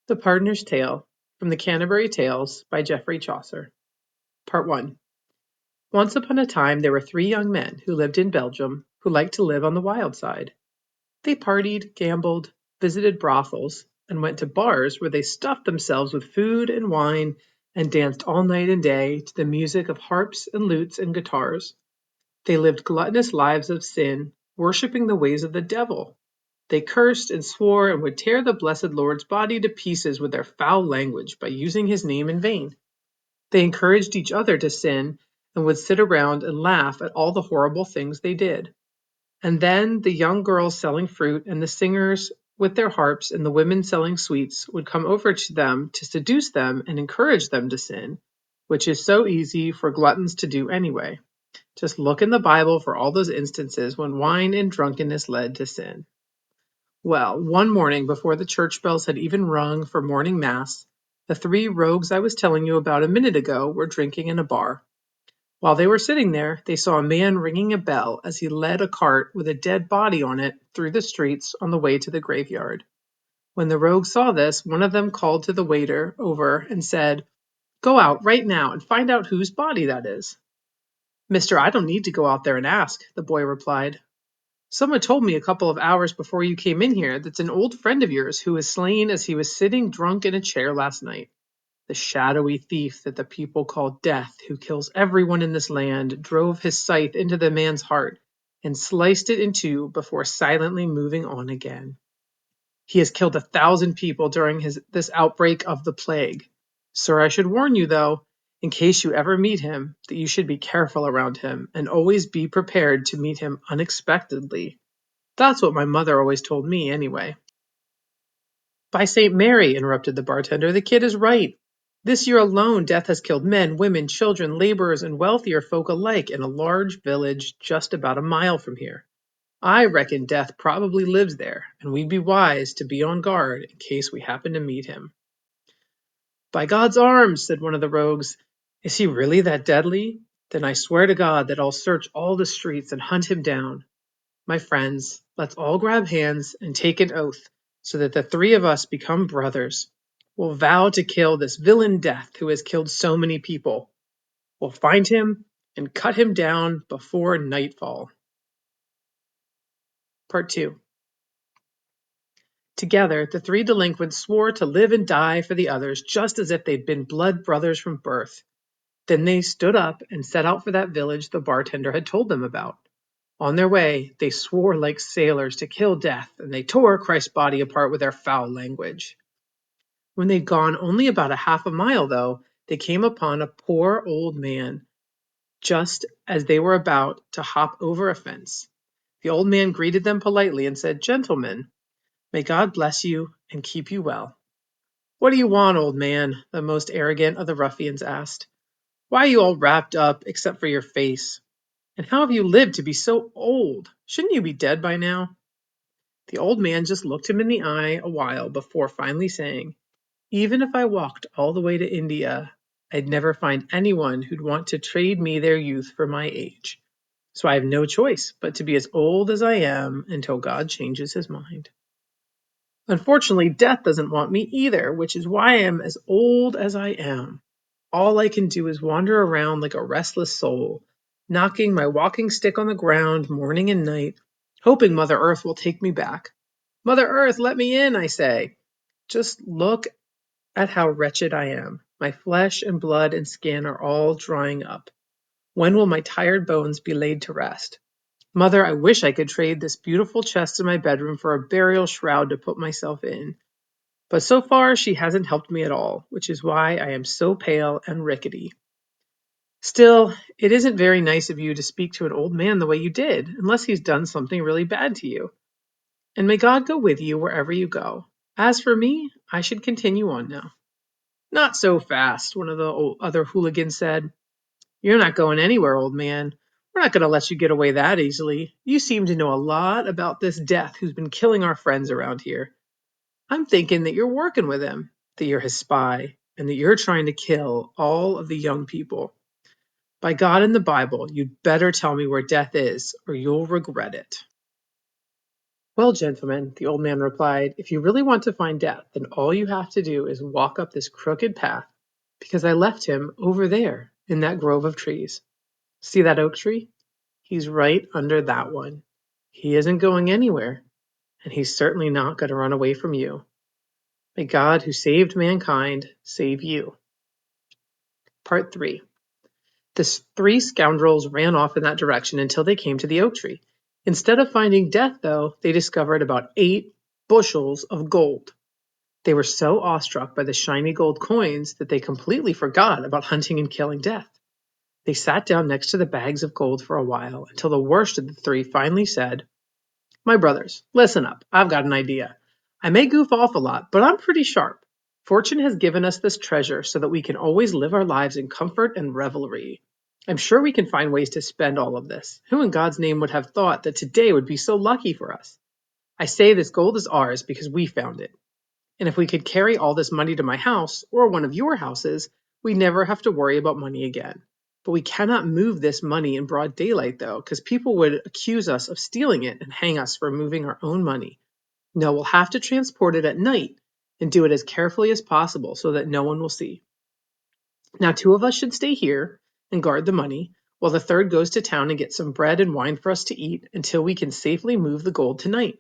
The Pardoner's Tale from the Canterbury Tales by Geoffrey Chaucer. Part 1. Once upon a time there were 3 young men who lived in Belgium who liked to live on the wild side. They partied, gambled, visited brothels, and went to bars where they stuffed themselves with food and wine and danced all night and day to the music of harps and lutes and guitars. They lived gluttonous lives of sin, worshipping the ways of the devil. They cursed and swore and would tear the blessed Lord's body to pieces with their foul language by using his name in vain. They encouraged each other to sin and would sit around and laugh at all the horrible things they did. And then the young girls selling fruit and the singers with their harps and the women selling sweets would come over to them to seduce them and encourage them to sin, which is so easy for gluttons to do anyway. Just look in the Bible for all those instances when wine and drunkenness led to sin. Well, one morning before the church bells had even rung for morning mass, the 3 rogues I was telling you about a minute ago were drinking in a bar. While they were sitting there, they saw a man ringing a bell as he led a cart with a dead body on it through the streets on the way to the graveyard. When the rogues saw this, one of them called to the waiter over and said, "Go out right now and find out whose body that is." "Mister, I don't need to go out there and ask," the boy replied. "Someone told me a couple of hours before you came in here that's an old friend of yours who was slain as he was sitting drunk in a chair last night. The shadowy thief that the people call Death, who kills everyone in this land, drove his scythe into the man's heart and sliced it in two before silently moving on again. He has killed 1,000 people during this outbreak of the plague. Sir, I should warn you, though, in case you ever meet him, that you should be careful around him and always be prepared to meet him unexpectedly. That's what my mother always told me, anyway." "By St. Mary," interrupted the bartender, "the kid is right. This year alone Death has killed men, women, children, laborers, and wealthier folk alike in a large village just about a mile from here. I reckon Death probably lives there, and we'd be wise to be on guard in case we happen to meet him." "By God's arms," said one of the rogues, "is he really that deadly? Then I swear to God that I'll search all the streets and hunt him down. My friends, let's all grab hands and take an oath, so that the 3 of us become brothers. We'll vow to kill this villain Death who has killed so many people. We'll find him and cut him down before nightfall." Part 2. Together, the 3 delinquents swore to live and die for the others just as if they'd been blood brothers from birth. Then they stood up and set out for that village the bartender had told them about. On their way, they swore like sailors to kill Death, and they tore Christ's body apart with their foul language. When they'd gone only about a half a mile, though, they came upon a poor old man just as they were about to hop over a fence. The old man greeted them politely and said, "Gentlemen, may God bless you and keep you well." "What do you want, old man?" the most arrogant of the ruffians asked. "Why are you all wrapped up except for your face? And how have you lived to be so old? Shouldn't you be dead by now?" The old man just looked him in the eye a while before finally saying, "Even if I walked all the way to India, I'd never find anyone who'd want to trade me their youth for my age. So I have no choice but to be as old as I am until God changes his mind. Unfortunately, Death doesn't want me either, which is why I am as old as I am. All I can do is wander around like a restless soul, knocking my walking stick on the ground morning and night, hoping Mother Earth will take me back. Mother Earth, let me in, I say. Just look at how wretched I am. My flesh and blood and skin are all drying up. When will my tired bones be laid to rest? Mother, I wish I could trade this beautiful chest in my bedroom for a burial shroud to put myself in. But so far she hasn't helped me at all, which is why I am so pale and rickety. Still, it isn't very nice of you to speak to an old man the way you did, unless he's done something really bad to you. And may God go with you wherever you go. As for me, I should continue on now." "Not so fast," one of the other hooligans said. "You're not going anywhere, old man. We're not going to let you get away that easily. You seem to know a lot about this Death who's been killing our friends around here. I'm thinking that you're working with him, that you're his spy, and that you're trying to kill all of the young people. By God and the Bible, you'd better tell me where Death is, or you'll regret it." Well, gentlemen, the old man replied, if you really want to find death, then all you have to do is walk up this crooked path, because I left him over there in that grove of trees. See that oak tree? He's right under that one. He isn't going anywhere, and he's certainly not going to run away from you. May God, who saved mankind, save you. Part 3. The three scoundrels ran off in that direction until they came to the oak tree. Instead of finding death, though, they discovered about 8 bushels of gold. They were so awestruck by the shiny gold coins that they completely forgot about hunting and killing death. They sat down next to the bags of gold for a while until the worst of the three finally said, my brothers, listen up. I've got an idea. I may goof off a lot, but I'm pretty sharp. Fortune has given us this treasure so that we can always live our lives in comfort and revelry. I'm sure we can find ways to spend all of this. Who in God's name would have thought that today would be so lucky for us? I say this gold is ours because we found it. And if we could carry all this money to my house or one of your houses, we never have to worry about money again. But we cannot move this money in broad daylight, though, because people would accuse us of stealing it and hang us for moving our own money. No, we'll have to transport it at night and do it as carefully as possible so that no one will see. Now, 2 of us should stay here and guard the money, while the third goes to town and gets some bread and wine for us to eat until we can safely move the gold tonight.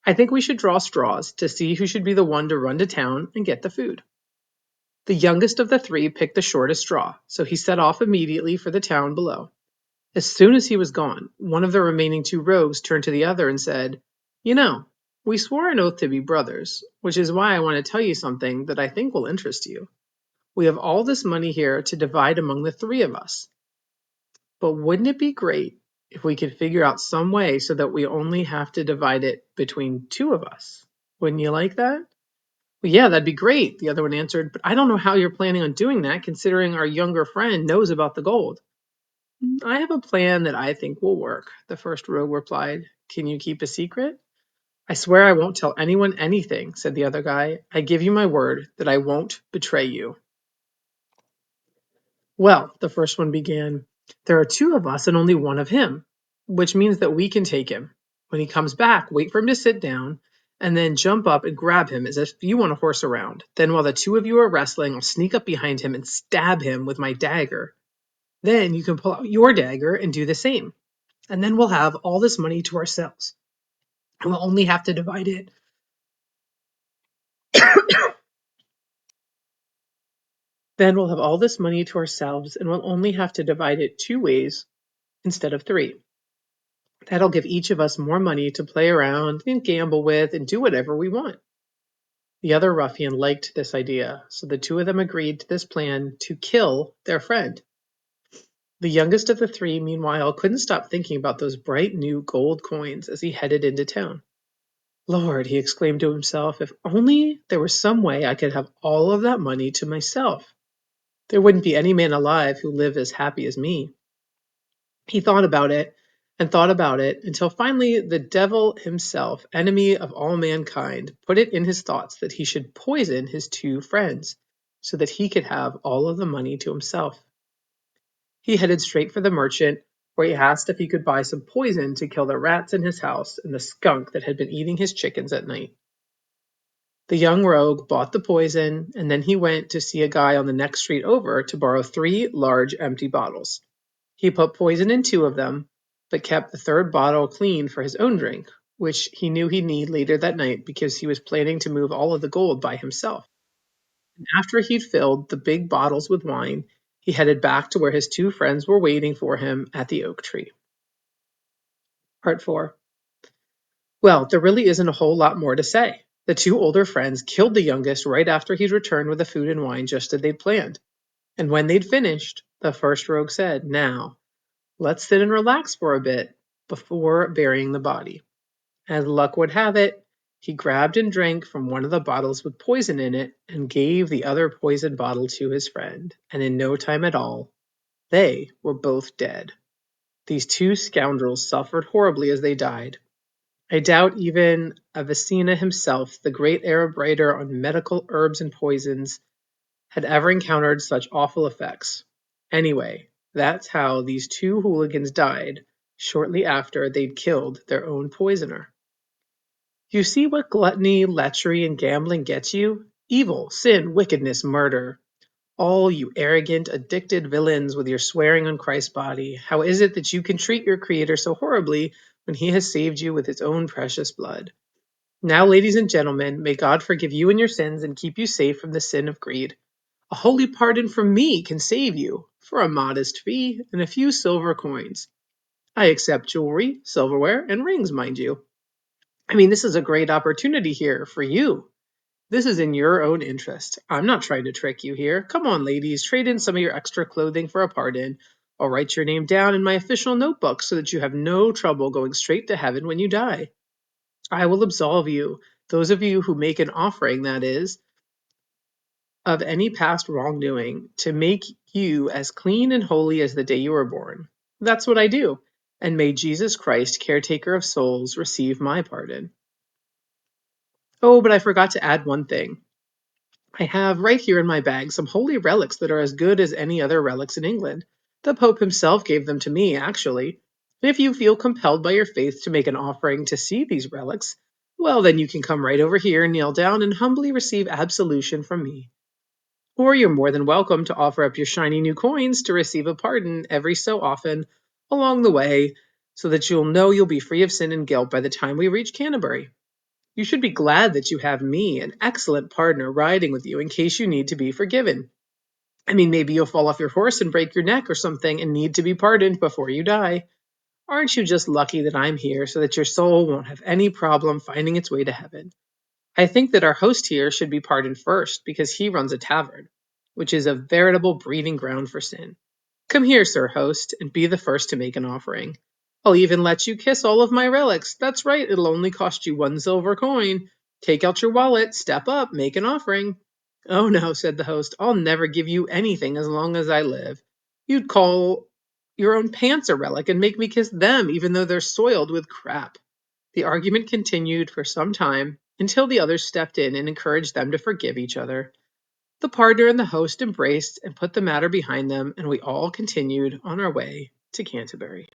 I think we should draw straws to see who should be the one to run to town and get the food. The youngest of the 3 picked the shortest straw, so he set off immediately for the town below. As soon as he was gone, one of the remaining 2 rogues turned to the other and said, you know, we swore an oath to be brothers, which is why I want to tell you something that I think will interest you. We have all this money here to divide among the 3 of us. But wouldn't it be great if we could figure out some way so that we only have to divide it between 2 of us? Wouldn't you like that? Well, yeah, that'd be great, the other one answered, but I don't know how you're planning on doing that considering our younger friend knows about the gold. I have a plan that I think will work, the first rogue replied. Can you keep a secret? I swear I won't tell anyone anything, said the other guy. I give you my word that I won't betray you. Well, the first one began, there are 2 of us and only 1 of him, which means that we can take him. When he comes back, wait for him to sit down, and then jump up and grab him as if you want to horse around. Then while the 2 of you are wrestling, I'll sneak up behind him and stab him with my dagger. Then you can pull out your dagger and do the same. And then we'll have all this money to ourselves. And we'll only have to divide it. Then we'll have all this money to ourselves and we'll only have to divide it 2 ways instead of 3. That'll give each of us more money to play around and gamble with and do whatever we want. The other ruffian liked this idea, so the 2 of them agreed to this plan to kill their friend. The youngest of the 3, meanwhile, couldn't stop thinking about those bright new gold coins as he headed into town. Lord, he exclaimed to himself, if only there were some way I could have all of that money to myself. There wouldn't be any man alive who lived as happy as me. He thought about it and thought about it until finally the devil himself, enemy of all mankind, put it in his thoughts that he should poison his 2 friends so that he could have all of the money to himself. He headed straight for the merchant, where he asked if he could buy some poison to kill the rats in his house and the skunk that had been eating his chickens at night. The young rogue bought the poison, and then he went to see a guy on the next street over to borrow 3 large empty bottles. He put poison in 2 of them, but kept the 3rd bottle clean for his own drink, which he knew he'd need later that night because he was planning to move all of the gold by himself. And after he'd filled the big bottles with wine, he headed back to where his 2 friends were waiting for him at the oak tree. Part 4. Well, there really isn't a whole lot more to say. The 2 older friends killed the youngest right after he'd returned with the food and wine just as they'd planned. And when they'd finished, the first rogue said, now, let's sit and relax for a bit before burying the body. As luck would have it, he grabbed and drank from one of the bottles with poison in it and gave the other poison bottle to his friend, and in no time at all, they were both dead. These 2 scoundrels suffered horribly as they died. I doubt even Avicenna himself, the great Arab writer on medical herbs and poisons, had ever encountered such awful effects. Anyway, that's how these 2 hooligans died shortly after they'd killed their own poisoner. You see what gluttony, lechery, and gambling gets you? Evil, sin, wickedness, murder. All you arrogant, addicted villains with your swearing on Christ's body. How is it that you can treat your Creator so horribly when He has saved you with His own precious blood? Now, ladies and gentlemen, may God forgive you and your sins and keep you safe from the sin of greed. A holy pardon from me can save you for a modest fee and a few silver coins. I accept jewelry, silverware, and rings, mind you. I mean, this is a great opportunity here for you. This is in your own interest. I'm not trying to trick you here. Come on, ladies, trade in some of your extra clothing for a pardon. I'll write your name down in my official notebook so that you have no trouble going straight to heaven when you die. I will absolve you, those of you who make an offering, that is, of any past wrongdoing, to make you as clean and holy as the day you were born. That's what I do. And may Jesus Christ, caretaker of souls, receive my pardon. Oh, but I forgot to add one thing. I have right here in my bag some holy relics that are as good as any other relics in England. The Pope himself gave them to me, actually. If you feel compelled by your faith to make an offering to see these relics, well, then you can come right over here, kneel down, and humbly receive absolution from me. Or you're more than welcome to offer up your shiny new coins to receive a pardon every so often along the way, so that you'll know you'll be free of sin and guilt by the time we reach Canterbury. You should be glad that you have me, an excellent partner, riding with you in case you need to be forgiven. I mean, maybe you'll fall off your horse and break your neck or something and need to be pardoned before you die. Aren't you just lucky that I'm here so that your soul won't have any problem finding its way to heaven? I think that our host here should be pardoned first because he runs a tavern, which is a veritable breeding ground for sin. Come here, sir host, and be the first to make an offering. I'll even let you kiss all of my relics. That's right, it'll only cost you 1 silver coin. Take out your wallet, step up, make an offering. Oh no, said the host, I'll never give you anything as long as I live. You'd call your own pants a relic and make me kiss them even though they're soiled with crap. The argument continued for some time until the others stepped in and encouraged them to forgive each other. The partner and the host embraced and put the matter behind them, and we all continued on our way to Canterbury.